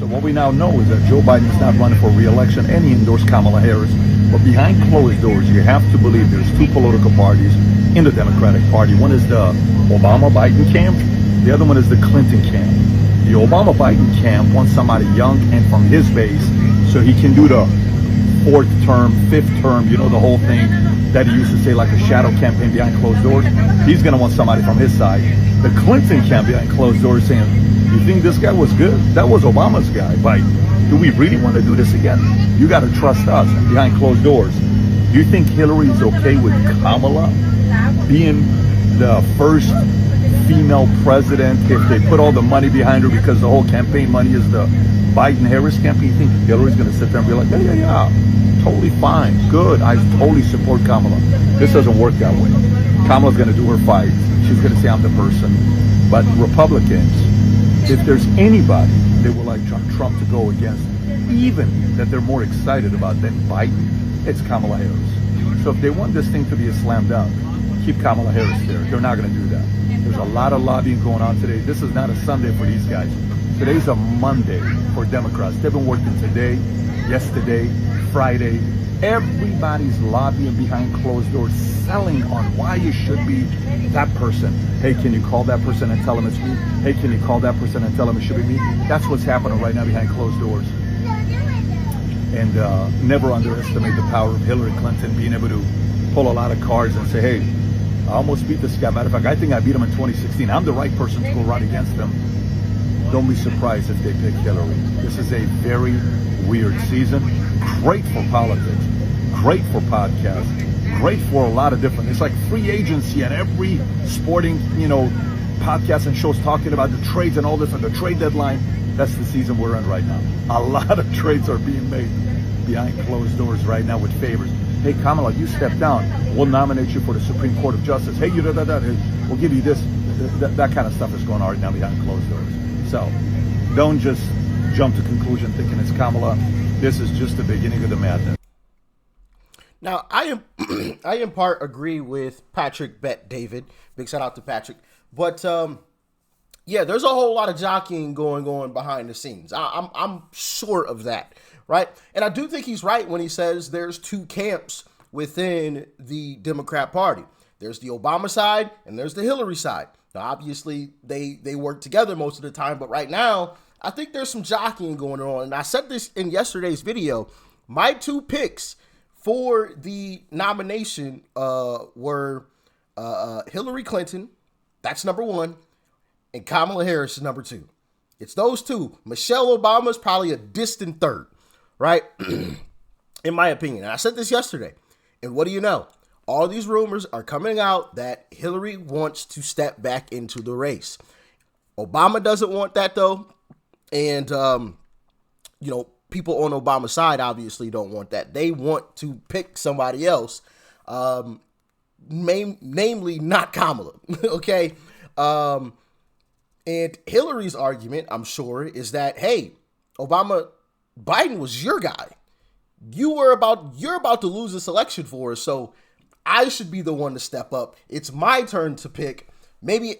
So what we now know is that Joe Biden is not running for re-election, and he endorsed Kamala Harris. But behind closed doors, you have to believe there's two political parties in the Democratic Party. One is the Obama-Biden camp. The other one is the Clinton camp. The Obama-Biden camp wants somebody young and from his base so he can do the fourth term, fifth term, you know, the whole thing that he used to say, like a shadow campaign behind closed doors. He's going to want somebody from his side. The Clinton camp behind closed doors saying, you think this guy was good? That was Obama's guy. But do we really want to do this again? You got to trust us behind closed doors. Do you think Hillary is okay with Kamala being the first female president if they put all the money behind her, because the whole campaign money is the Biden-Harris campaign? You think Hillary's going to sit there and be like, yeah, totally fine, good, I totally support Kamala? This doesn't work that way. Kamala's going to do her fight. She's going to say, I'm the person. But Republicans, if there's anybody they would like Trump to go against, even that they're more excited about than Biden, it's Kamala Harris. So if they want this thing to be a slam dunk, keep Kamala Harris there. They're not going to do that. There's a lot of lobbying going on today. This is not a Sunday for these guys. Today's a Monday for Democrats. They've been working today, yesterday, Friday. Everybody's lobbying behind closed doors, selling on why you should be that person. Hey, can you call that person and tell them it's me? Hey, can you call that person and tell them it should be me? That's what's happening right now behind closed doors. And never underestimate the power of Hillary Clinton being able to pull a lot of cards and say, hey, I almost beat this guy. Matter of fact, I think I beat him in 2016. I'm the right person to go run against him. Don't be surprised if they pick Hillary. This is a very weird season. Great for politics. Great for podcasts. Great for a lot of different. It's like free agency and every sporting, podcasts and shows talking about the trades and all this and the trade deadline. That's the season we're in right now. A lot of trades are being made behind closed doors right now with favors. Hey, Kamala, you step down. We'll nominate you for the Supreme Court of Justice. Hey, we'll give you this. That kind of stuff is going on right now behind closed doors. So don't just jump to conclusion thinking it's Kamala. This is just the beginning of the madness. Now, I in part agree with Patrick Bet David. Big shout out to Patrick. But yeah, there's a whole lot of jockeying going on behind the scenes. I'm sure of that. Right. And I do think he's right when he says there's two camps within the Democrat Party. There's the Obama side and there's the Hillary side. Now, obviously, they work together most of the time. But right now, I think there's some jockeying going on. And I said this in yesterday's video. My two picks for the nomination were Hillary Clinton. That's number one. And Kamala Harris is number two. It's those two. Michelle Obama is probably a distant third. Right? In my opinion. And I said this yesterday. And what do you know? All these rumors are coming out that Hillary wants to step back into the race. Obama doesn't want that, though. And, people on Obama's side obviously don't want that. They want to pick somebody else, namely not Kamala. Okay? And Hillary's argument, I'm sure, is that, hey, Biden was your guy. You're about to lose this election for us, so I should be the one to step up. It's my turn to pick. Maybe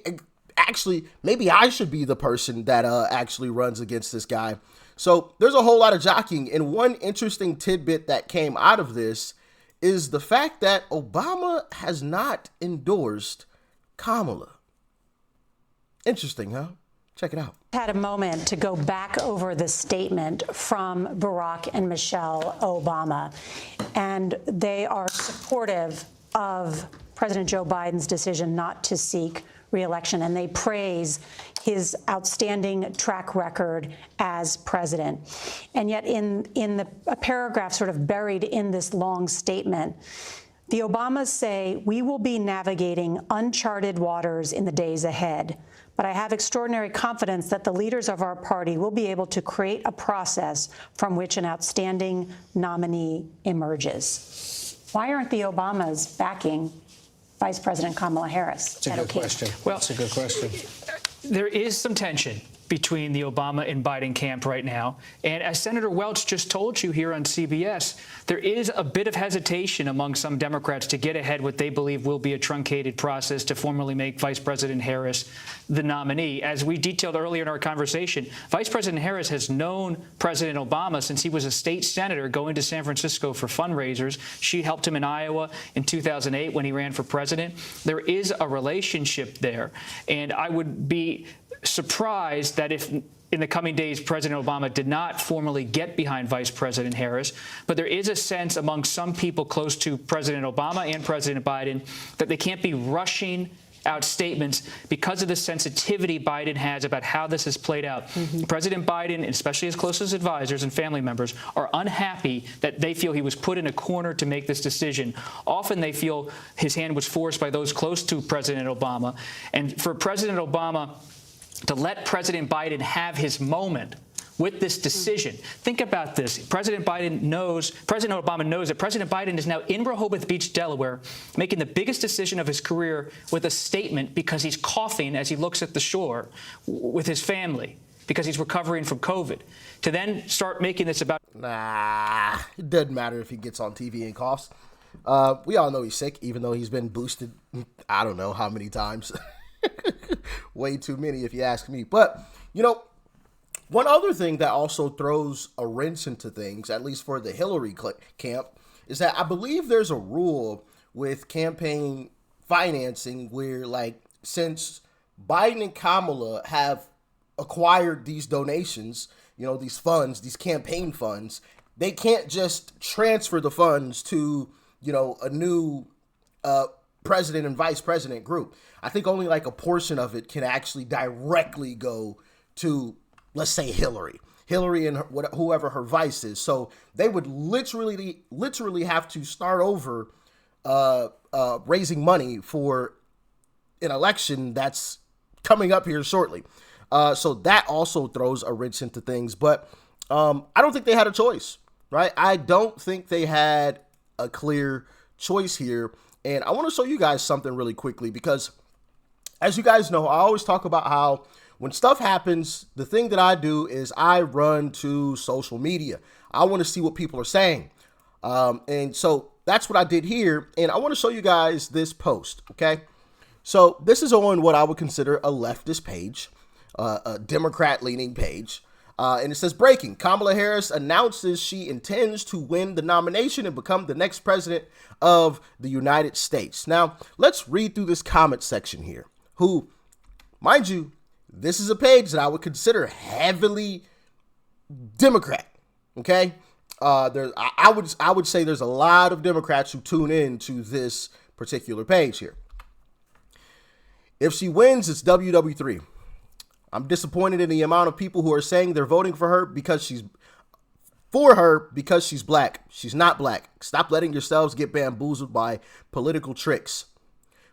I should be the person that actually runs against this guy. So there's a whole lot of jockeying. And one interesting tidbit that came out of this is the fact that Obama has not endorsed Kamala. Interesting, huh? Check it out. Had a moment to go back over the statement from Barack and Michelle Obama, and they are supportive of President Joe Biden's decision not to seek re-election, and they praise his outstanding track record as president. And yet in a paragraph sort of buried in this long statement, the Obamas say, we will be navigating uncharted waters in the days ahead. But I have extraordinary confidence that the leaders of our party will be able to create a process from which an outstanding nominee emerges. Why aren't the Obamas backing Vice President Kamala Harris? That's a good question. Well, that's a good question. There is some tension between the Obama and Biden camp right now. And as Senator Welch just told you here on CBS, there is a bit of hesitation among some Democrats to get ahead what they believe will be a truncated process to formally make Vice President Harris the nominee. As we detailed earlier in our conversation, Vice President Harris has known President Obama since he was a state senator going to San Francisco for fundraisers. She helped him in Iowa in 2008 when he ran for president. There is a relationship there. And I would be surprised that if in the coming days President Obama did not formally get behind Vice President Harris, but there is a sense among some people close to President Obama and President Biden that they can't be rushing out statements because of the sensitivity Biden has about how this has played out. President Biden, especially his closest advisors and family members, are unhappy that they feel he was put in a corner to make this decision. Often they feel his hand was forced by those close to President Obama. And for President Obama to let President Biden have his moment with this decision. Think about this. President Obama knows that President Biden is now in Rehoboth Beach, Delaware, making the biggest decision of his career with a statement because he's coughing as he looks at the shore with his family because he's recovering from COVID. To then start making this about... Nah, it doesn't matter if he gets on TV and coughs. We all know he's sick, even though he's been boosted, I don't know how many times. Way too many, if you ask me. But, you know, one other thing that also throws a wrench into things, at least for the Hillary camp, is that I believe there's a rule with campaign financing where, like, since Biden and Kamala have acquired these donations, you know, these funds, these campaign funds, they can't just transfer the funds to, you know, a new president and vice president group. I think only like a portion of it can actually directly go to, let's say, Hillary and whoever her vice is. So they would literally have to start over raising money for an election that's coming up here shortly. So that also throws a wrench into things. But I don't think they had a choice, right? I don't think they had a clear choice here. And I want to show you guys something really quickly because, as you guys know, I always talk about how when stuff happens, the thing that I do is I run to social media. I want to see what people are saying. And so that's what I did here. And I want to show you guys this post, okay? So this is on what I would consider a leftist page, a Democrat-leaning page. And it says, breaking, Kamala Harris announces she intends to win the nomination and become the next president of the United States. Now, let's read through this comment section here. Who, mind you, this is a page that I would consider heavily Democrat, okay? I would say there's a lot of Democrats who tune in to this particular page here. If she wins, it's WW3. I'm disappointed in the amount of people who are saying they're voting for her because she's black. She's not black. Stop letting yourselves get bamboozled by political tricks.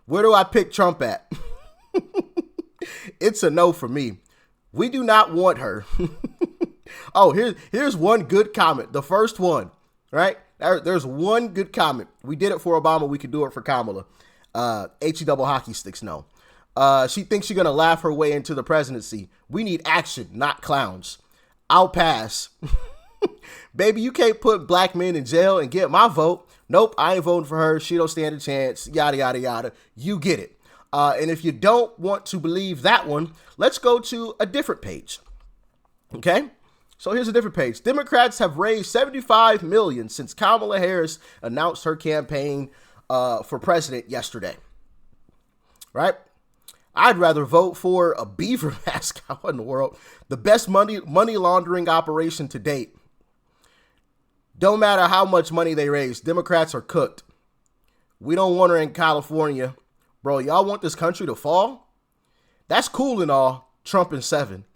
Where do I pick Trump at? It's a no for me. We do not want her. Oh, here's one good comment. The first one, right? There's one good comment. We did it for Obama. We could do it for Kamala. HE double hockey sticks, no. She thinks she's going to laugh her way into the presidency. We need action, not clowns. I'll pass. Baby, you can't put black men in jail and get my vote. Nope, I ain't voting for her. She don't stand a chance. Yada, yada, yada. You get it. And if you don't want to believe that one, let's go to a different page. Okay? So here's a different page. Democrats have raised $75 million since Kamala Harris announced her campaign for president yesterday. Right? I'd rather vote for a beaver mask out in the world. The best money laundering operation to date. Don't matter how much money they raise. Democrats are cooked. We don't want her in California. Bro, y'all want this country to fall? That's cool and all. Trump in 7.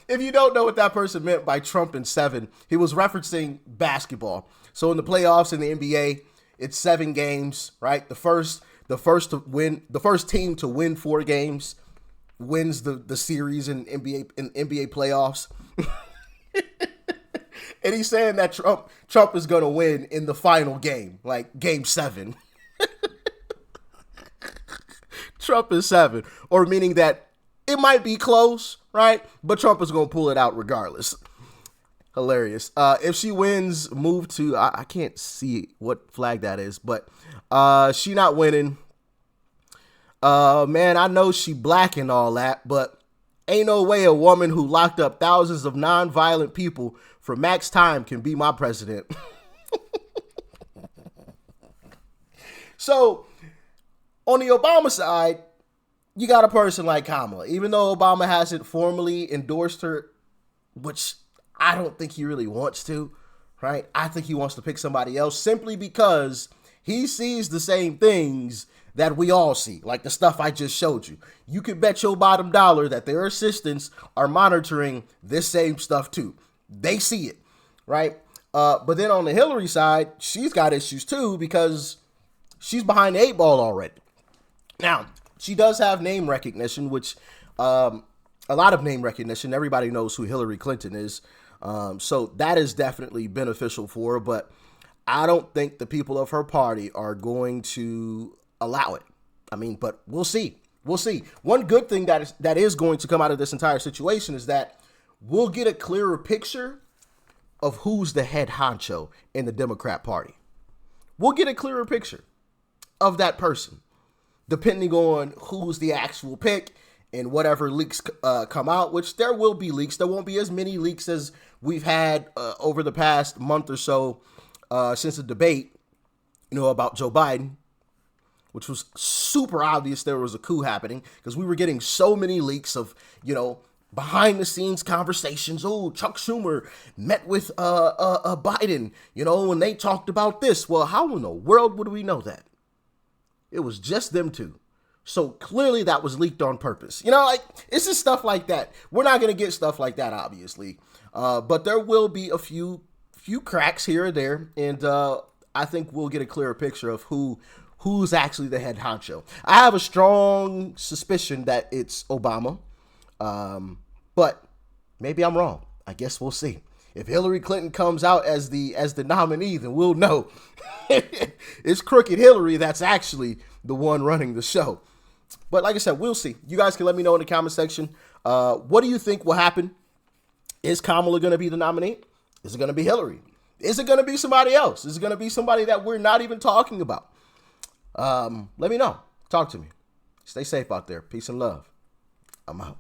If you don't know what that person meant by Trump in 7, he was referencing basketball. So in the playoffs in the NBA, it's 7 games, right? The first team to win 4 games wins the series in NBA playoffs. And he's saying that Trump is going to win in the final game, like game 7. Trump is 7, or meaning that it might be close, right? But Trump is going to pull it out regardless. Hilarious. If she wins, move to, I can't see what flag that is, but she not winning. Man, I know she black and all that, but ain't no way a woman who locked up thousands of non-violent people for max time can be my president. So, on the Obama side, you got a person like Kamala. Even though Obama hasn't formally endorsed her, which I don't think he really wants to, right? I think he wants to pick somebody else simply because he sees the same things that we all see, like the stuff I just showed you. You can bet your bottom dollar that their assistants are monitoring this same stuff too. They see it, right? But then on the Hillary side, she's got issues too because she's behind the 8 ball already. Now, she does have name recognition, which a lot of name recognition. Everybody knows who Hillary Clinton is. So that is definitely beneficial for her. But I don't think the people of her party are going to allow it. I mean, but we'll see. We'll see. One good thing that is going to come out of this entire situation is that we'll get a clearer picture of who's the head honcho in the Democrat Party. We'll get a clearer picture of that person, depending on who's the actual pick and whatever leaks come out, which there will be leaks. There won't be as many leaks as we've had over the past month or so since the debate, about Joe Biden, which was super obvious there was a coup happening because we were getting so many leaks of, behind the scenes conversations. Oh, Chuck Schumer met with Biden, when they talked about this. Well, how in the world would we know that? It was just them two. So clearly that was leaked on purpose. It's just stuff like that. We're not going to get stuff like that, obviously. But there will be a few cracks here or there. And I think we'll get a clearer picture of who's actually the head honcho. I have a strong suspicion that it's Obama. But maybe I'm wrong. I guess we'll see. If Hillary Clinton comes out as the nominee, then we'll know it's crooked Hillary that's actually the one running the show. But like I said, we'll see. You guys can let me know in the comment section. What do you think will happen? Is Kamala going to be the nominee? Is it going to be Hillary? Is it going to be somebody else? Is it going to be somebody that we're not even talking about? Let me know. Talk to me. Stay safe out there. Peace and love. I'm out.